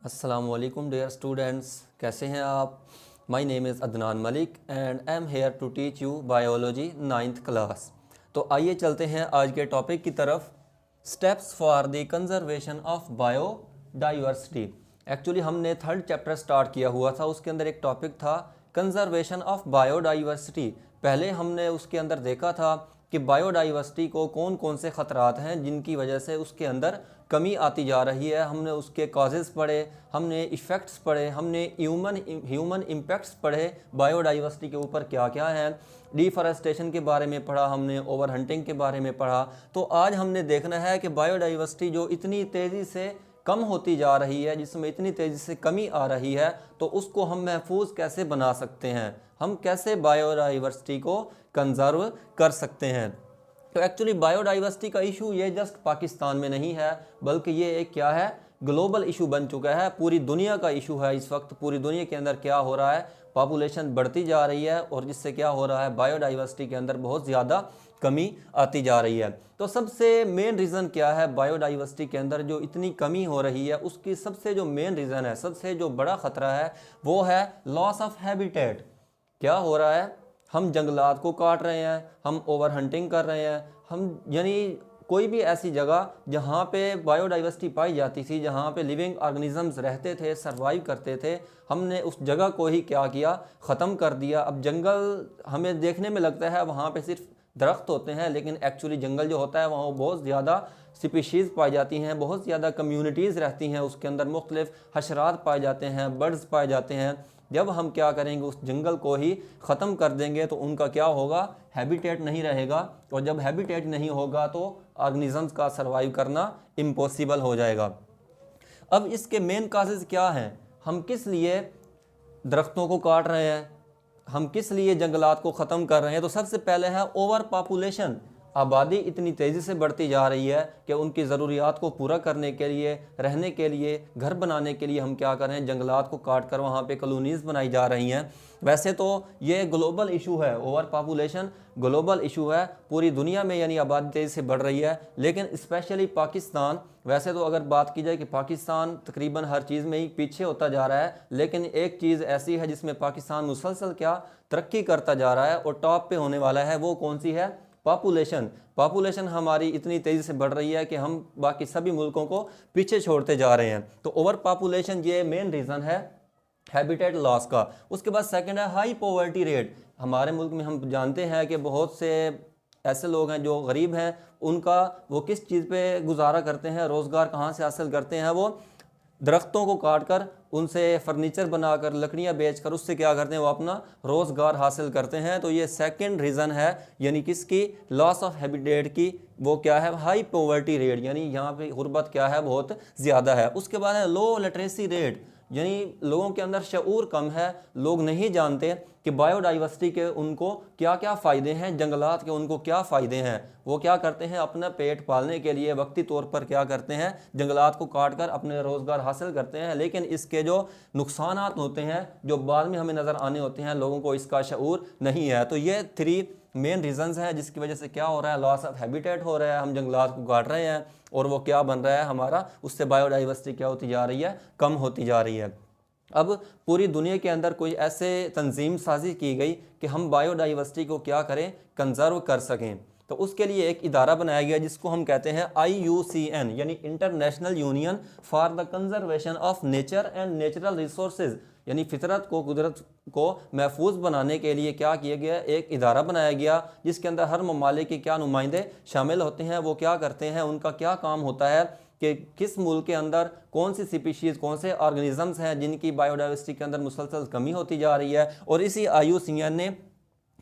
Assalamualaikum dear students, कैसे हैं आप? My name is Adnan Malik and I am here to teach you biology 9th class. तो आइए चलते हैं आज के टॉपिक की तरफ, steps for the conservation of biodiversity. Actually हमने 3rd चैप्टर स्टार्ट किया हुआ था, उसके अंदर एक टॉपिक था कंजर्वेशन ऑफ बायोडाइवर्सिटी। पहले हमने उसके अंदर देखा था कि बायोडाइवर्सिटी को कौन कौन से ख़तरात हैं जिनकी वजह से उसके अंदर कमी आती जा रही है। हमने उसके कॉजेज़ पढ़े, हमने इफ़ेक्ट्स पढ़े, हमने ह्यूमन इम्पैक्ट्स पढ़े, बायोडाइवर्सिटी के ऊपर क्या क्या है, डिफॉरेस्टेशन के बारे में पढ़ा, हमने ओवर हंटिंग के बारे में पढ़ा। तो आज हमने देखना है कि बायोडाइवर्सिटी जो इतनी तेज़ी से कम होती जा रही है, जिसमें इतनी तेज़ी से कमी आ रही है, तो उसको हम महफूज कैसे बना सकते हैं, हम कैसे बायोडाइवर्सिटी को कंजर्व कर सकते हैं। तो एक्चुअली बायोडाइवर्सिटी का इशू ये जस्ट पाकिस्तान में नहीं है, बल्कि ये एक क्या है, ग्लोबल इशू बन चुका है, पूरी दुनिया का इशू है। इस वक्त पूरी दुनिया के अंदर क्या हो रहा है, पॉपुलेशन बढ़ती जा रही है और जिससे क्या हो रहा है, बायोडाइवर्सिटी के अंदर बहुत ज़्यादा कमी आती जा रही है। तो सबसे मेन रीज़न क्या है बायोडाइवर्सिटी के अंदर जो इतनी कमी हो रही है, उसकी सबसे जो मेन रीज़न है, सबसे जो बड़ा ख़तरा है, वो है लॉस ऑफ हैबिटेट। क्या हो रहा है, हम जंगलात को काट रहे हैं, हम ओवर हंटिंग कर रहे हैं, हम यानी कोई भी ऐसी जगह जहाँ पे बायोडाइवर्सिटी पाई जाती थी, जहाँ पे लिविंग ऑर्गेनिजम्स रहते थे, सरवाइव करते थे, हमने उस जगह को ही क्या किया, ख़त्म कर दिया। अब जंगल हमें देखने में लगता है वहाँ पे सिर्फ दरख्त होते हैं, लेकिन एक्चुअली जंगल जो होता है वहाँ बहुत ज़्यादा स्पीशीज़ पाई जाती हैं, बहुत ज़्यादा कम्युनिटीज़ रहती हैं, उसके अंदर मुख्तलिफ हशरात पाए जाते हैं, बर्ड्स पाए जाते हैं। जब हम क्या करेंगे, उस जंगल को ही ख़त्म कर देंगे तो उनका क्या होगा, हैबिटेट नहीं रहेगा, और जब हैबिटेट नहीं होगा तो ऑर्गेनिजम्स का सर्वाइव करना इम्पॉसिबल हो जाएगा। अब इसके मेन काजेज़ क्या हैं, हम किस लिए दरख्तों को काट रहे हैं, हम किस लिए जंगलात को ख़त्म कर रहे हैं। तो सबसे पहले है ओवर पॉपुलेशन। आबादी इतनी तेज़ी से बढ़ती जा रही है कि उनकी ज़रूरियात को पूरा करने के लिए, रहने के लिए, घर बनाने के लिए हम क्या कर रहे हैं, जंगलात को काट कर वहाँ पे कॉलोनीज़ बनाई जा रही हैं। वैसे तो ये ग्लोबल इशू है, ओवर पॉपुलेशन ग्लोबल इशू है, पूरी दुनिया में यानी आबादी तेज़ी से बढ़ रही है, लेकिन स्पेशली पाकिस्तान, वैसे तो अगर बात की जाए कि पाकिस्तान तकरीबन हर चीज़ में ही पीछे होता जा रहा है, लेकिन एक चीज़ ऐसी है जिसमें पाकिस्तान मुसलसल क्या तरक्की करता जा रहा है और टॉप पे होने वाला है, वो कौन सी है, पॉपुलेशन। पॉपुलेशन हमारी इतनी तेज़ी से बढ़ रही है कि हम बाकी सभी मुल्कों को पीछे छोड़ते जा रहे हैं। तो ओवर पॉपुलेशन ये मेन रीज़न है हैबिटेट लॉस का। उसके बाद सेकंड है हाई पॉवर्टी रेट। हमारे मुल्क में हम जानते हैं कि बहुत से ऐसे लोग हैं जो गरीब हैं, उनका वो किस चीज़ पे गुजारा करते हैं, रोज़गार कहाँ से हासिल करते हैं, वो दरख्तों को काट कर उनसे फर्नीचर बनाकर, लकड़ियाँ बेचकर उससे क्या करते हैं, वो अपना रोज़गार हासिल करते हैं। तो ये सेकंड रीज़न है, यानी किसकी, लॉस ऑफ हैबिटेट की। वो क्या है, हाई पॉवर्टी रेट, यानी यहाँ पे गुर्बत क्या है, बहुत ज़्यादा है। उसके बाद है लो लिटरेसी रेट, यानी लोगों के अंदर शऊर कम है, लोग नहीं जानते कि बायोडाइवर्सिटी के उनको क्या क्या फ़ायदे हैं, जंगलात के उनको क्या फ़ायदे हैं। वो क्या करते हैं, अपना पेट पालने के लिए वक्ती तौर पर क्या करते हैं, जंगलात को काट कर अपने रोज़गार हासिल करते हैं, लेकिन इसके जो नुकसानात होते हैं, जो बाद में हमें नज़र आने होते हैं, लोगों को इसका शऊर नहीं है। तो ये 3 मेन रीज़न्स हैं जिसकी वजह से क्या हो रहा है, लॉस ऑफ हैबिटेट हो रहा है, हम जंगलात को काट रहे हैं और वो क्या बन रहा है हमारा, उससे बायोडाइवर्सिटी क्या होती जा रही है, कम होती जा रही है। अब पूरी दुनिया के अंदर कोई ऐसे तंजीम साजी की गई कि हम बायोडाइवर्सिटी को क्या करें, कंजर्व कर सकें। तो उसके लिए एक इदारा बनाया गया जिसको हम कहते हैं IUCN, यानी international union for the conservation of nature and natural resources, यानी फितरत को, कुदरत को महफूज बनाने के लिए क्या किया गया, एक इदारा बनाया गया जिसके अंदर हर ममालिक के क्या नुमाइंदे शामिल होते हैं। वो क्या करते हैं, उनका क्या काम होता है कि किस मुल्क के अंदर कौन सी स्पीशीज़, कौन से ऑर्गेनिजम्स हैं जिनकी बायोडाइवर्सिटी के अंदर मुसलसल कमी होती जा रही है। और इसी IUCN ने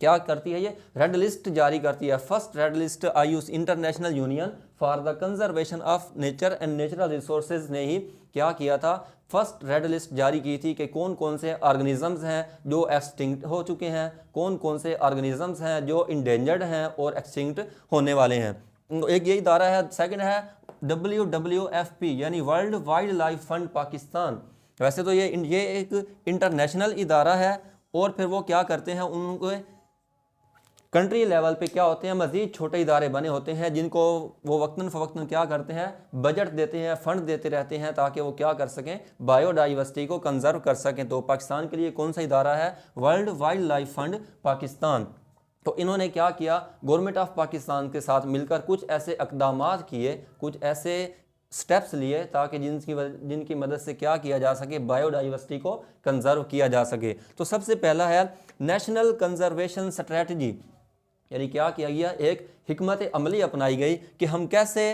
क्या करती है, ये रेड लिस्ट जारी करती है। First red list international union for the conservation of nature and natural resources ने ही क्या किया था, फर्स्ट रेड लिस्ट जारी की थी कि कौन कौन से ऑर्गेनिजम्स हैं जो एक्सटिंक्ट हो चुके हैं, कौन कौन से ऑर्गेनिजम्स हैं जो इंडेंजर्ड हैं और एक्सटिंक्ट होने वाले हैं। एक ये इदारा है। सेकंड है WWFP, यानी world wild life fund Pakistan. वैसे तो ये एक इंटरनेशनल इदारा है, और फिर वो क्या करते हैं, उनको कंट्री लेवल पे क्या होते हैं, मज़ीद छोटे इदारे बने होते हैं जिनको वो वक्तन फ़वक्तन क्या करते हैं, बजट देते हैं, फ़ंड देते रहते हैं ताकि वो क्या कर सकें, बायोडाइवर्सिटी को कंजर्व कर सकें। तो पाकिस्तान के लिए कौन सा इदारा है, world wild life fund Pakistan. तो इन्होंने क्या किया, गवर्नमेंट ऑफ पाकिस्तान के साथ मिलकर कुछ ऐसे इक़दामात किए, कुछ ऐसे स्टेप्स लिए ताकि जिनकी मदद से क्या किया जा सके, बायोडाइवर्सिटी को कंजर्व किया जा सके। तो सबसे पहला है नेशनल कंजर्वेशन स्ट्रेटजी, यानी क्या किया गया, एक हिकमत अमली अपनाई गई कि हम कैसे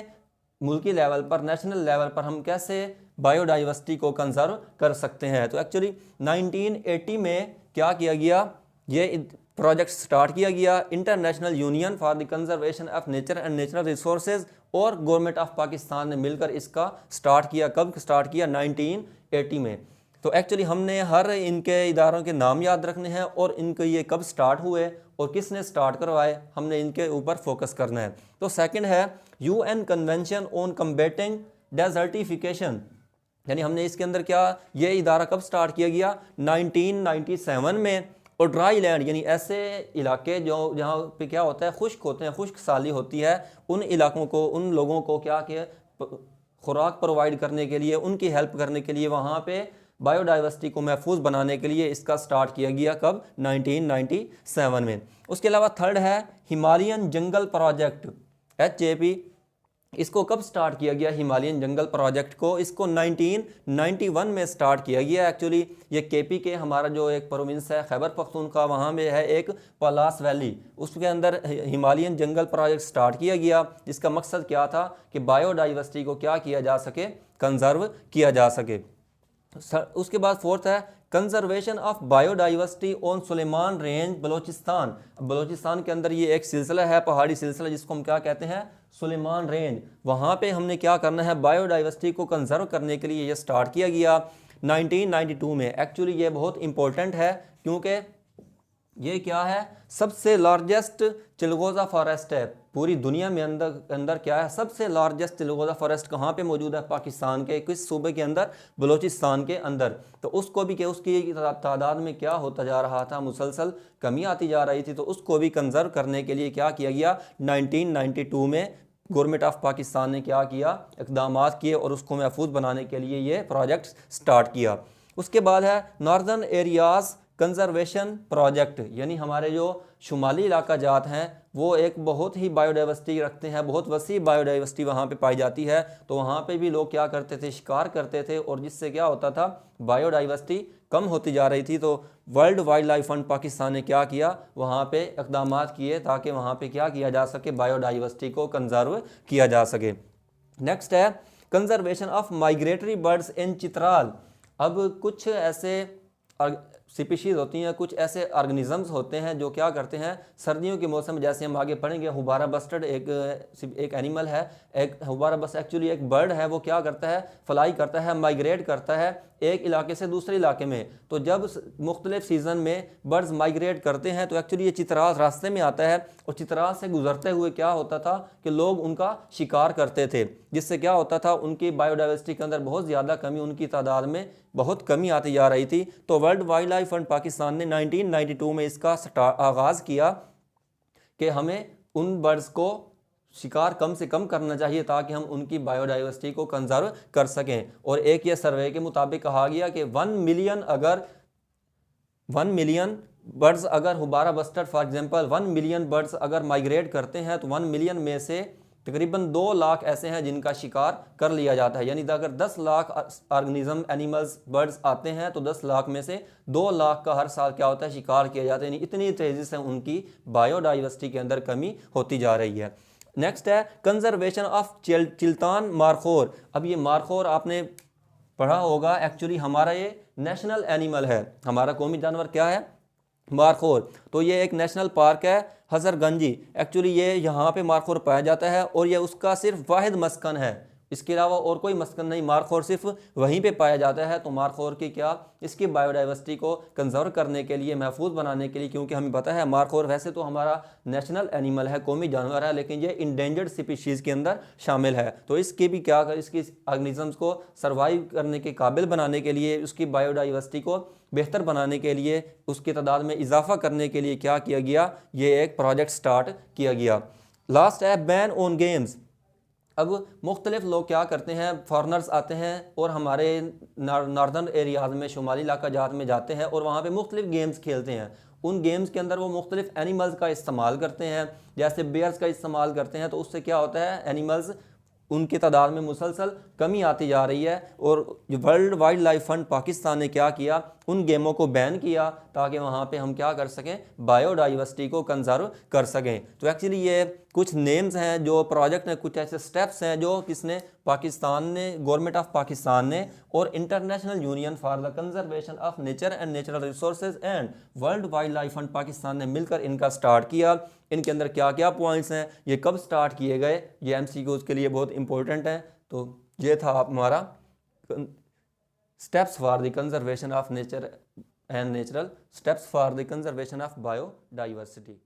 मुल्की लेवल पर, नेशनल लेवल पर हम कैसे बायोडाइवर्सिटी को कंजर्व कर सकते हैं। तो एक्चुअली 1980 में क्या किया गया, ये प्रोजेक्ट स्टार्ट किया गया, international union for the conservation of nature and natural resources और गवर्नमेंट ऑफ पाकिस्तान ने मिलकर इसका स्टार्ट किया। कब स्टार्ट किया, 1980 में। तो एक्चुअली हमने हर इनके इदारों के नाम याद रखने हैं और इनके ये कब स्टार्ट हुए और किसने स्टार्ट करवाए, हमने इनके ऊपर फोकस करना है। तो सेकंड है UN कन्वेंशन ऑन कम्बेटिंग डेजर्टिफिकेशन, यानी हमने इसके अंदर क्या, ये इदारा कब स्टार्ट किया गया, 1997 में। और ड्राई लैंड यानी ऐसे इलाके जो जहाँ पे क्या होता है, खुश्क होते हैं, खुश्क साली होती है, उन इलाकों को, उन लोगों को क्या किया, खुराक प्रोवाइड करने के लिए, उनकी हेल्प करने के लिए, वहाँ पे बायोडाइवर्सिटी को महफूज बनाने के लिए इसका स्टार्ट किया गया। कब, 1997 में। उसके अलावा थर्ड है हिमालयन जंगल प्रोजेक्ट, HJP। इसको कब स्टार्ट किया गया, हिमालयन जंगल प्रोजेक्ट को, इसको 1991 में स्टार्ट किया गया। एक्चुअली ये KP के हमारा जो एक प्रोविंस है खैबर पख्तूनख्वा, वहाँ में है एक पलास वैली, उसके अंदर हिमालयन जंगल प्रोजेक्ट स्टार्ट किया गया, जिसका मकसद क्या था कि बायोडाइवर्सिटी को क्या किया जा सके, कंजर्व किया जा सके। उसके बाद फोर्थ है conservation of biodiversity on Sulaiman range Balochistan. Balochistan के अंदर ये एक सिलसिला है, पहाड़ी सिलसिला, जिसको हम क्या कहते हैं, सुलेमान रेंज। वहाँ पे हमने क्या करना है, बायोडाइवर्सिटी को कंजर्व करने के लिए ये स्टार्ट किया गया 1992 में। एक्चुअली ये बहुत इंपॉर्टेंट है क्योंकि ये क्या है, सबसे लार्जेस्ट चिलगोज़ा फॉरेस्ट है पूरी दुनिया में। अंदर क्या है, सबसे लार्जेस्ट चिलगोज़ा फॉरेस्ट कहाँ पे मौजूद है, पाकिस्तान के किस सूबे के अंदर, बलोचिस्तान के अंदर। तो उसको भी क्या, उसकी तादाद में क्या होता जा रहा था, मुसलसल कमी आती जा रही थी। तो उसको भी कंजर्व करने के लिए क्या किया गया, 1992 में गवर्नमेंट ऑफ पाकिस्तान ने क्या किया, इक़दामात किए और उसको महफूज बनाने के लिए ये प्रोजेक्ट स्टार्ट किया। उसके बाद है नॉर्दर्न एरियाज़ कंजर्वेशन प्रोजेक्ट, यानी हमारे जो शुमाली इलाका जात हैं वो एक बहुत ही बायोडाइवर्सिटी रखते हैं, बहुत वसी बायोडाइवर्सिटी वहाँ पे पाई जाती है। तो वहाँ पे भी लोग क्या करते थे, शिकार करते थे, और जिससे क्या होता था, बायोडाइवर्सिटी कम होती जा रही थी। तो world wild life fund Pakistan ने क्या किया, वहाँ पे इक़दामात किए ताकि वहाँ पे क्या किया जा सके, बायोडाइवर्सिटी को कंजर्व किया जा सके। नेक्स्ट है कंजर्वेशन ऑफ माइग्रेटरी बर्ड्स इन चित्राल। अब कुछ ऐसे स्पीशीज़ होती हैं, कुछ ऐसे ऑर्गेनिजम्स होते हैं जो क्या करते हैं, सर्दियों के मौसम में, जैसे हम आगे पढ़ेंगे, हुबारा बस्टर्ड एक एनिमल है, एक हुबारा बस एक्चुअली एक बर्ड है, वो क्या करता है, फ्लाई करता है, माइग्रेट करता है एक इलाके से दूसरे इलाके में। तो जब मुख्तलिफ सीज़न में बर्ड्स माइग्रेट करते हैं तो एक्चुअली ये चित्राल रास्ते में आता है, और चित्राल से गुजरते हुए क्या होता था कि लोग उनका शिकार करते थे, जिससे क्या होता था, उनकी बायोडाइवर्सिटी के अंदर बहुत ज़्यादा कमी, उनकी तादाद में बहुत कमी आती जा रही थी। तो world wild life fund Pakistan ने 1992 में इसका आगाज़ किया कि हमें उन बर्ड्स को शिकार कम से कम करना चाहिए ताकि हम उनकी बायोडाइवर्सिटी को कंजर्व कर सकें। और एक ये सर्वे के मुताबिक कहा गया कि 1 मिलियन बर्ड्स अगर Houbara bustard for example 1 million birds अगर माइग्रेट करते हैं तो 1 मिलियन में से तकरीबन 2 लाख ऐसे हैं जिनका शिकार कर लिया जाता है। यानी अगर 10 लाख ऑर्गेनिज्म एनिमल्स बर्ड्स आते हैं तो 10 लाख में से 2 लाख का हर साल क्या होता है, शिकार किया जाता है। यानी इतनी तेज़ी से उनकी बायोडाइवर्सिटी के अंदर कमी होती जा रही है। नेक्स्ट है कंजर्वेशन ऑफ चिल्तान मारखोर। अब ये मारखोर आपने पढ़ा होगा, एक्चुअली हमारा ये नेशनल एनिमल है, हमारा कौमी जानवर क्या है, मारखोर। तो ये एक नेशनल पार्क है हजरगंजी। एक्चुअली ये यहाँ पे मारखोर पाया जाता है और ये उसका सिर्फ वाहिद मस्कन है, इसके अलावा और कोई मस्कन नहीं, मारखोर सिर्फ वहीं पे पाया जाता है। तो मारखोर की क्या, इसकी बायोडाइवर्सिटी को कंजर्व करने के लिए, महफूज बनाने के लिए, क्योंकि हमें पता है मारखोर वैसे तो हमारा नेशनल एनिमल है, कौमी जानवर है, लेकिन ये इंडेंजर्ड स्पीशीज़ के अंदर शामिल है। तो इसके भी क्या, इसकी ऑर्गेनिजम्स को सर्वाइव करने के काबिल बनाने के लिए, उसकी बायोडाइवर्सिटी को बेहतर बनाने के लिए, उसकी तादाद में इजाफा करने के लिए क्या किया गया, ये एक प्रोजेक्ट स्टार्ट किया गया। लास्ट है बैन ऑन गेम्स। अब मुख्तलिफ लोग क्या करते हैं, फॉरनर्स आते हैं और हमारे नॉर्दर्न एरियाज़ में, शुमाली इलाका जात में जाते हैं और वहाँ पे मुख्तलिफ गेम्स खेलते हैं। उन गेम्स के अंदर वो मुख्तलिफ एनिमल्स का इस्तेमाल करते हैं, जैसे बेयर्स का इस्तेमाल करते हैं। तो उससे क्या होता है, एनिमल्स उनकी तादाद में मुसलसल कमी आती जा रही है। और world wild life fund Pakistan ने क्या किया, उन गेमों को बैन किया ताकि वहाँ पे हम क्या कर सकें, बायोडाइवर्सिटी को कंजर्व कर सकें। तो एक्चुअली ये कुछ नेम्स हैं जो प्रोजेक्ट हैं, कुछ ऐसे स्टेप्स हैं जो किसने, पाकिस्तान ने, गवर्नमेंट ऑफ पाकिस्तान ने और international union for the conservation of nature and natural resources and world wild life fund Pakistan ने मिलकर इनका स्टार्ट किया। इनके अंदर क्या क्या पॉइंट्स हैं, ये कब स्टार्ट किए गए, ये एमसीक्यूज़ के लिए बहुत इंपॉर्टेंट है। तो ये था हमारा steps for the conservation of nature and natural, steps for the conservation of biodiversity.